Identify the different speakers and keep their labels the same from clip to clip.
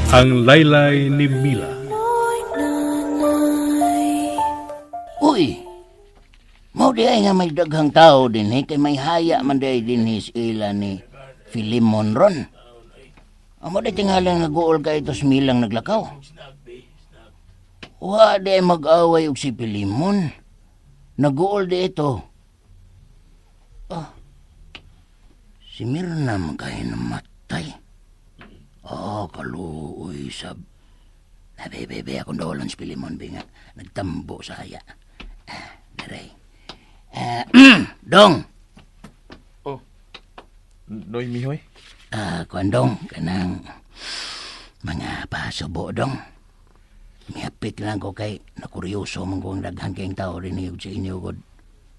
Speaker 1: Ang laylay ni Mila.
Speaker 2: Uy, mau di ay nga may daghang tao din kay may haya man di din ila ni Filimon ron. Amo di tingalang nag-uol ka ito smilang naglakaw. Wa di mag-away og si Filimon. Nag-uol di ito. Si Mirna magkaya namatay. Kaluoy sab. Bebe, akong dolan si Filimon binga. Nagtambo sa haya. Daray. Dong.
Speaker 3: Oh, Noy Mihoy?
Speaker 2: Kuandong, kanang mga pasubo dong. Miapit lang ko kay nakuryoso mong kong daghang kayong tao rin niyog sa inyo god.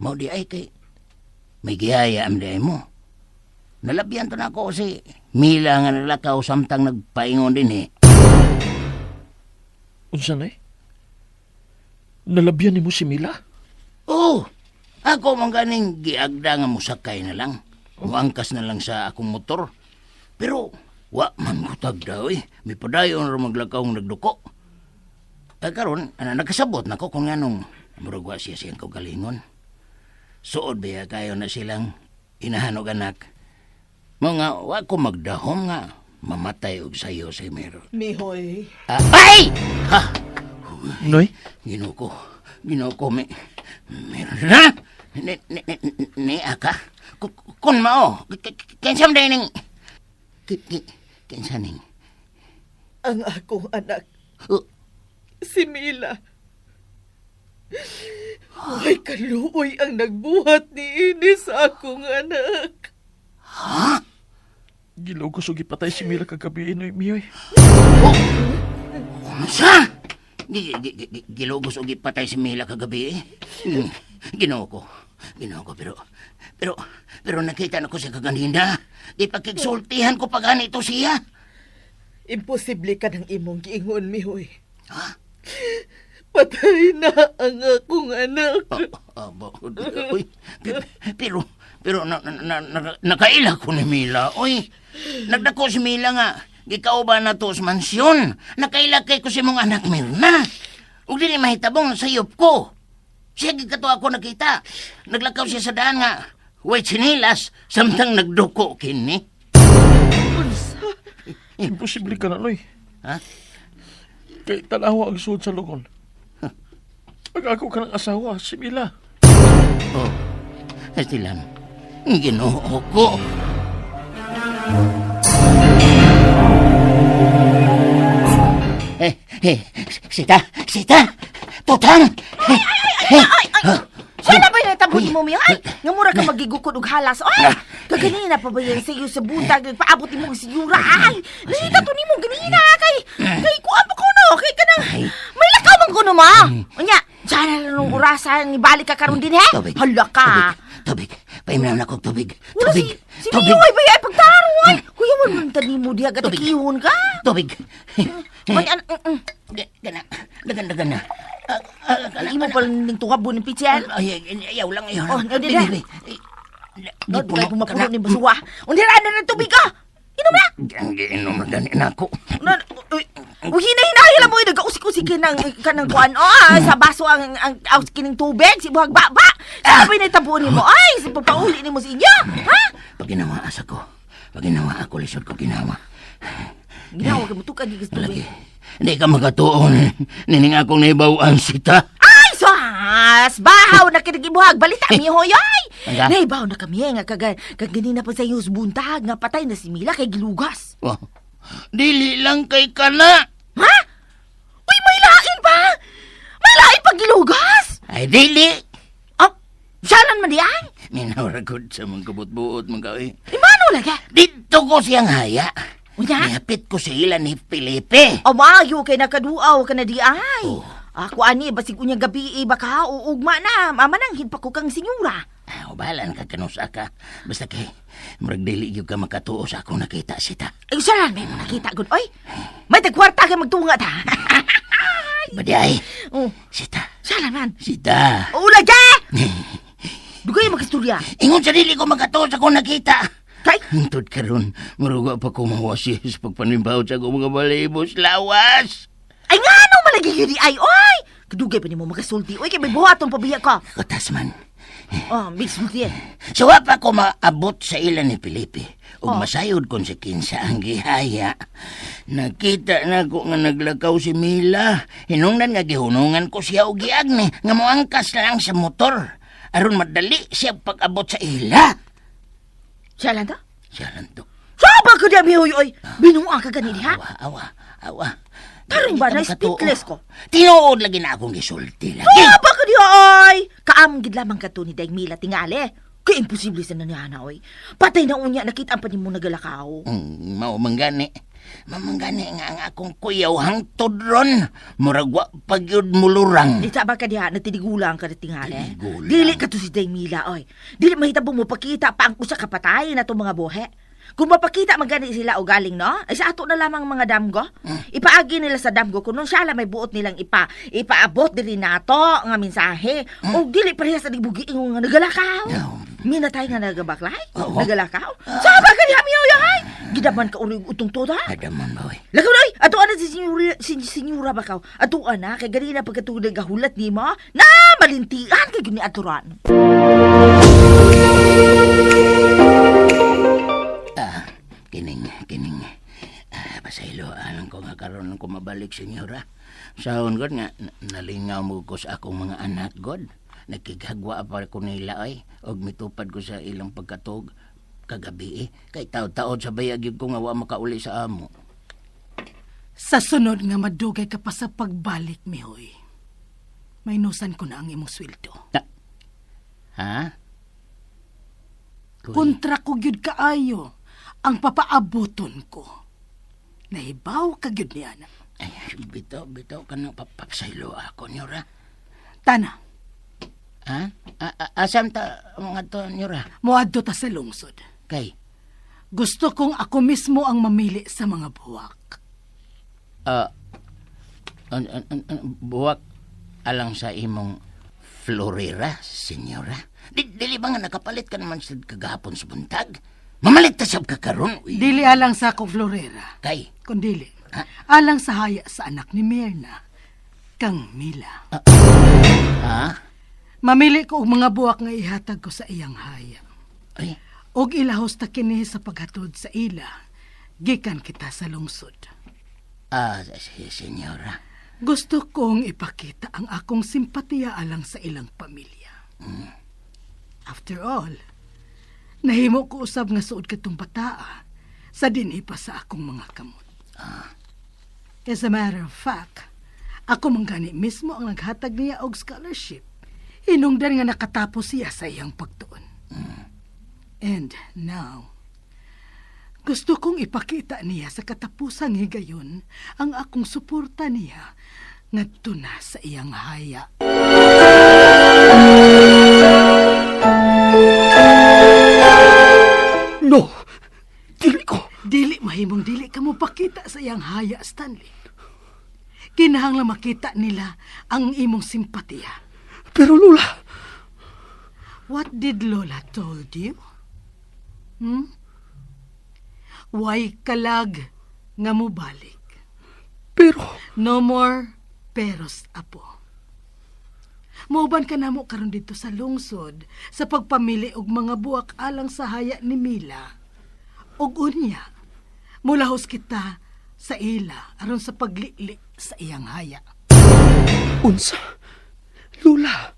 Speaker 2: Mau di ay kay may gihaya am di ay mo. Nalabyan to na ako si Mila nga nalakaw samtang nagpaingon din
Speaker 3: Unsa na Nalabyan ni mo si Mila?
Speaker 2: Ako mong ganing giagda nga musakay na lang. Uangkas na lang sa akong motor. Pero, wa man kutag daw May padayon rin maglakaw ng nagduko. Karon, nagkasabot na ko kung anong murugwa siya siyang kaugalingon. Suod ba kayo na silang inahanog anak. Mga wa ko magdahom nga mamatay og sayo si Mero.
Speaker 4: Mihoy.
Speaker 2: Ay! Ha!
Speaker 3: Noy?
Speaker 2: Ginoo ko, Mirna? Ni aka? Kun mao, kinsam day ning... Kinsa ning...
Speaker 4: Ang akong anak, si Mila. Ay kaluoy ang nagbuhat ni Ini sa akong anak.
Speaker 2: Ha?
Speaker 3: Gilugos o gipatay si Mila kagabi, Noy Mihoy.
Speaker 2: Sa? Gilugos o gipatay si Mila kagabi Ginoo ko, pero nakita na ko siya kaganina. Di pagkigsultihan ko pa ganito siya.
Speaker 4: Imposible ka ng imong giingon, Mihoy.
Speaker 2: Ha?
Speaker 4: Patay na ang akong anak.
Speaker 2: Uy, pero nakaila ko ni Mila. Uy, nagdako si Mila nga. Gikauban na to sa mansyon. Nakaila kay ko si mong anak Mirna. Ug dili mahitabong sayop ko. Siya gikato ako nakita. Naglakaw siya sa daan nga. Way sinilas, samtang nagduko kini.
Speaker 3: Imposible ka na, Noy.
Speaker 2: Ha?
Speaker 3: Kay tanawa ang suod sa lugon. Ako ka ng asawa, si Mila.
Speaker 2: Estilan, Ginoo ko. Sita, tutang.
Speaker 5: Sana ba yung natabot mo, Mihoy? Nga mura ka magigukod og halas. Ay, kaganina pa ba yan sa iyo sa butag, paabot mo si Yura. Ay, nakita to ni mo ganina. Kay kuha pa ko no. Kay kanang, may lakaw man ko no, ma. Unya, sana lang nung orasan, ibalik ka karon din, he? Hala ka.
Speaker 2: Tubig. Paiminaw na ko, tubig.
Speaker 5: Wala si Mihoy ba yan pagtaruan? Kuya mo naman tani mo diya, gatakihon ka.
Speaker 2: Tubig. Dagan na.
Speaker 5: Hindi mo pala ning tungabon ng pichel?
Speaker 2: Ayaw lang.
Speaker 5: Oh, di. No, di kayo pumapuno ni Basuwa. Undi rada ng tubig ka. Inom na.
Speaker 2: Inom na ganin ako.
Speaker 5: Hinay-hinay lang mo. Nag-usik-usik kanang kuan. Sa baso ang kining tubig. Si buhag baba. Saan ba yung natabuan ni mo? Ay, si papauli ni mo sa inyo. Ha?
Speaker 2: Pag ginawa ako, lisod ko ginawa.
Speaker 5: Ginawa ka mo ito ka di gusto tubig.
Speaker 2: Hindi ka magatuon. Nining akong naibawaan sita.
Speaker 5: Ay, sas! Bahaw na kinagibuhag. Balita, Mihoy, ay!
Speaker 2: Hangga?
Speaker 5: Naibaw na kami, nga kaganina pa sa iyo buntag, nga patay na si Mila kay gilugas.
Speaker 2: Oh, dili lang kay kana.
Speaker 5: Ha? Uy, may lain pa! May lain pa gilugas!
Speaker 2: Ay, dili.
Speaker 5: Oh, salan man diyan?
Speaker 2: Minawragod sa mga kabut-buot mga kawin.
Speaker 5: Imano lagi?
Speaker 2: Dito ko siyang haya.
Speaker 5: Unya?
Speaker 2: Nihapit ko sila ni Felipe.
Speaker 5: O mayo kay nakaduaw ka na di ay.
Speaker 2: Oh.
Speaker 5: Ako ani, basig unya gabi baka uugma na. Mamananghin pa ko kang senyura.
Speaker 2: Bahala ka kanusa ka. Basta kay, murag dili yung ka makatuo sa akong nakita sita.
Speaker 5: Ay, salan may mo nakita gud. Oy, may tagkwarta kay magtunga ta.
Speaker 2: Baday.
Speaker 5: Oh,
Speaker 2: Sita.
Speaker 5: salan man.
Speaker 2: Sita.
Speaker 5: Ula ka! Dugay makistorya.
Speaker 2: Ingon sa dili ko makatuo sa akong nakita.
Speaker 5: Kay,
Speaker 2: Hintod karon, maruga pa ko mawasi sa pagpanimbaw sa akong mga balibos lawas.
Speaker 5: ay nga nung malagi yun ay, oy! Kadugay pa ni mo makasulti. Oy, kay may buhaton pabiya ka.
Speaker 2: Katas man.
Speaker 5: Oh, big sulti yan.
Speaker 2: So wa pa ko maabot sa ilan ni Felipe. Ug masayod kon sa kinsa ang gihaya. Nakita na ko nga naglakaw si Mila. Hinungdan nga gihunungan ko siya og giagni nga moangkas na lang sa motor. Aron madali siya pag-abot sa ila.
Speaker 5: Siya lang to?
Speaker 2: Siya lang to.
Speaker 5: Saba ka diya, mihoy, oy! Binuang ka gani diha?
Speaker 2: Awa.
Speaker 5: Tarong ba na speechless ko?
Speaker 2: Tinuod lagi na akong gisulti lagi.
Speaker 5: Saba ka diya, oy! Kaamong gid lamang ka to ni Daig Mila tingali. Kaya imposible sa nangyana, oy. Patay na unya, nakita pa ni mo nagalakaw.
Speaker 2: Mao manggani. Mamanggani nga ang akong kuyaw hangtod ron. Muragwa pagyud mulurang.
Speaker 5: Di saba ka diha, natidigulang ka na tingali.
Speaker 2: Tinigulang.
Speaker 5: Dili ka to si Daig Mila, oy. Dili mahitabo mo pakita pa ang usa ka patay na to mga buhe. Kung mapakita magani sila o galing, no? Ay sa ato na lamang mga damgo. Ipaagi nila sa damgo kung nung siya lang may buot nilang ipaabot dili nato nga mensahe. O dili pareha sa dibugi nga nagalakaw. Minatay nga nagabaklay? Nagalakaw? Saba ka diha miyo yahay! Gidaman ka uling utong to ha?
Speaker 2: Adaman ba, oy?
Speaker 5: Lagaw na, atuan na si senyora bakaw. Atuan na, kay ganina pagkatulog gahulat ni mo, na malintian kay gini aturan.
Speaker 2: Kining. Pasaylo, alam ko nga karon ko mabalik, senyora. Sahon god nga, nalingaw mo ko sa akong mga anak, god. Nakigagwa pa ko nila, ay. Og mitupad ko sa ilang pagkatog kagabi, Kay taod-taod sa bayag yun ko nga wa makauli sa amo.
Speaker 6: Sa sunod nga madugay ka pa sa pagbalik, mihoy. May nusan ko na ang imong sweldo.
Speaker 2: Ha?
Speaker 6: Kontra ko gyud kaayo ang papaabuton ko. Nahibaw ka gyud niya na.
Speaker 2: Ay, bitaw ka na papasaylo ako, nyora.
Speaker 6: Tana,
Speaker 2: Ha? Asam ta mga to, nyora?
Speaker 6: moadto ta sa lungsod.
Speaker 2: Kay,
Speaker 6: Gusto kong ako mismo ang mamili sa mga buwak.
Speaker 2: buwak alang sa imong florera, senyora. Dili ba nga nakapalit ka naman sa kagahapon sa buntag? Mamalit ta sab ka karon, uy.
Speaker 6: Dili alang sa akong florera,
Speaker 2: Kay,
Speaker 6: kundili alang sa haya sa anak ni Mirna, kang Mila.
Speaker 2: ha?
Speaker 6: Mamili ko og mga buwak nga ihatag ko sa iyang haya.
Speaker 2: Ay,
Speaker 6: Og ilahos ta kini sa paghatod sa ila, gikan kita sa lungsod.
Speaker 2: senyora.
Speaker 6: Gusto kong ipakita ang akong simpatiya alang sa ilang pamilya. After all, nahimo ko usab nga suod katong bataa sa dinhi pa sa akong mga kamot. As a matter of fact, ako manggani mismo ang naghatag niya og scholarship. Hinungdan nga nakatapos siya sa iyang pagtuon. And now, gusto kong ipakita niya sa katapusang higayon ang akong suporta niya ngadto na sa iyang haya.
Speaker 3: No! Dili ko!
Speaker 6: Dili mahimong dili ka mo pakita sa iyang haya, Stanley. Kinahanglan makita nila ang imong simpatiya.
Speaker 3: Pero Lola,
Speaker 6: What did Lola told you? Way kalag nga mo balik.
Speaker 3: pero...
Speaker 6: No more peros, apo. Mauban ka namo karon dito sa lungsod sa pagpamili og mga buwak alang sa haya ni Mila. Og unya, mulahos kita sa ila aron sa paglili sa iyang haya.
Speaker 3: Unsa? Lola,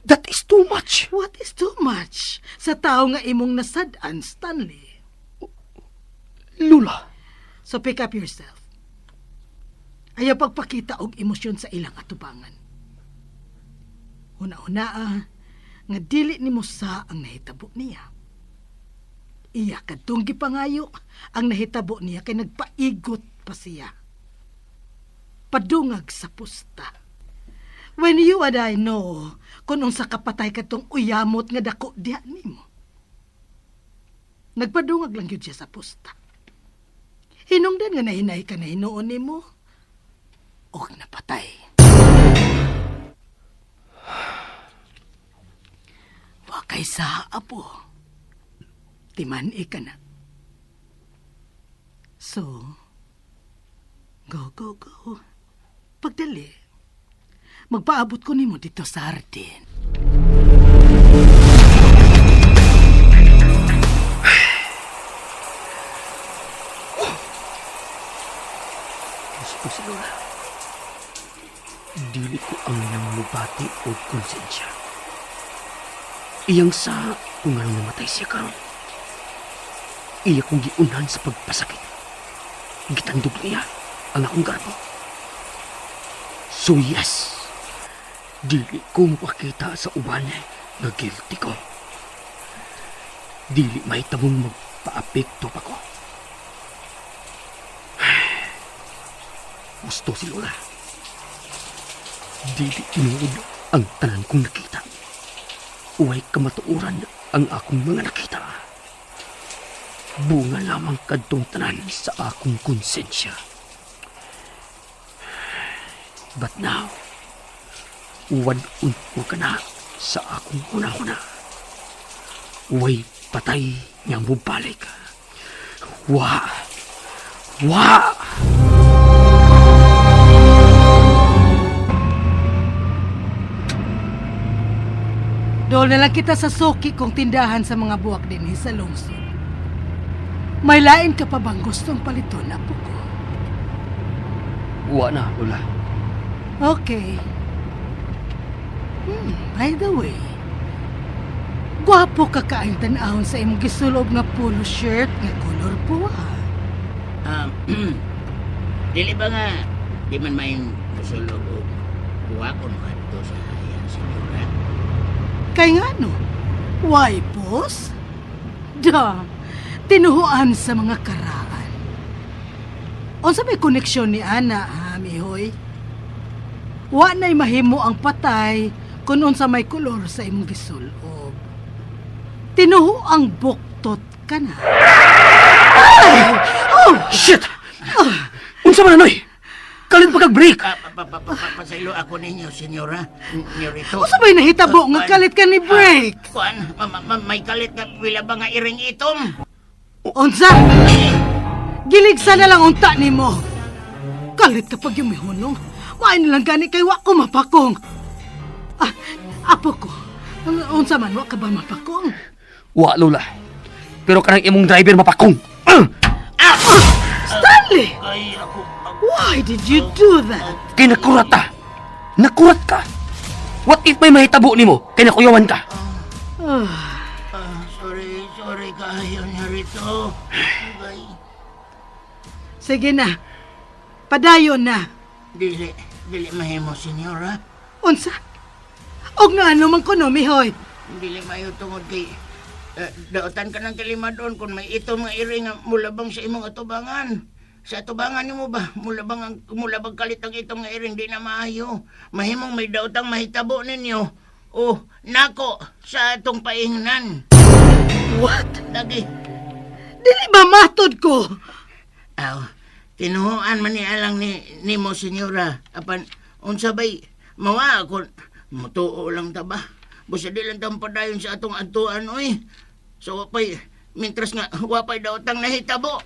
Speaker 3: that is too much.
Speaker 6: What is too much sa tao nga imong nasad-an, Stanley?
Speaker 3: Lola,
Speaker 6: So pick up yourself. Ayaw pagpakita og emosyon sa ilang atubangan. Una-una nga dili ni Musa ang nahitabo niya. Iya kadtong gipangayo ang nahitabo niya kay nagpaigot pa siya. Padungag sa pusta. When you and I know kung unsa kapatay katong uyamot nga dako diha nimo. Nagpadungag lang yun siya sa pusta. Hinungdan nga nahinay ka na hinuon nimo. Og napatay. Wakay sa apo. Timan ka na. So, go. Pagdali, magpaabot ko nimo dito sa hardin.
Speaker 7: Gusto sila. Dili ko ang namubati o konsensya. Iyang sa kung ano namatay siya karon. Iya kong giunan sa pagpasakit. Gitandog niya ang akong garbo. So yes, dili ko mapakita sa uban na guilty ko. Dili mahitamong magpa-apekto pa ko. Gusto si Lola. Dili tinuod ang tanan kong nakita. Uway kamatuuran ang akong mga nakita. Bunga lamang kadtong tanan sa akong konsensya. But now, uwan-un ko ka na sa akong huna-huna. Uway patay niyang mubalik. Wa!
Speaker 6: Doon na lang kita sa suki kong tindahan sa mga buwak din sa lungsod. May lain ka pa bang gustong paliton, apo ko?
Speaker 7: Wa na, Lola.
Speaker 6: Okay. By the way, gwapo ka kaayong tanahon sa imong gisulob nga polo shirt nga color puwa.
Speaker 2: Dili ba nga, di man may musulog o buwa ko no kadto sa iyang senyora?
Speaker 6: Kay nga no, why boss? Tinuhuan sa mga karaan. Unsa may koneksyon ni Ana, ha, mihoy? Wa na'y mahimo ang patay kung unsa may kolor sa imong gisulob. Tinuhuang buktot ka na.
Speaker 7: Shit! Unsa man anoy? Kalit pa kag-break!
Speaker 2: Pasaylo ako ninyo, senyora. Senyorito.
Speaker 6: Unsa may nahitabo nga kalit ka ni break?
Speaker 2: Kuan, may kalit nga pila ba nga iring itom?
Speaker 6: Unsa? Giligsa na lang unta nimo. Kalit kapag yung mihunong. Main lang gani kay wa ko mapakong. Apo ko. Unsa man wa ka ba mapakong?
Speaker 7: Wa, Lola. Pero kanang imong driver mapakong.
Speaker 6: Stanley!
Speaker 2: Ay, ako.
Speaker 6: Why did you do that?
Speaker 7: Kay nakurat ta. Nakurat ka. What if may mahitabo nimo? Kay nakuyawan ka.
Speaker 2: Sorry kayo niya rito. Ay,
Speaker 6: Sige na. Padayon na.
Speaker 2: dili mahimo, senyora.
Speaker 6: Unsa? Og nga ano man kuno, mihoy?
Speaker 2: Dili mayo tungod kay daotan ka ng kalima doon kung may itom nga iring nga mulabang sa imong atubangan. Sa atubangan nimo ba, mulabang kalit ang itom nga iring di na maayo. Mahimong may daotang mahitabo ninyo. Oh, nako, sa atong paingnan.
Speaker 6: What?
Speaker 2: Lagi.
Speaker 6: Dili ba matod ko?
Speaker 2: Aw, tinuhuan man ni alang ni mo, senyora. Apan, unsa bay, mawa ako, mutuo lang ta ba? Busa di lang tang padayon sa atong antuan, oy. So, wapay, mintras nga, wapay daw tang nahitabo.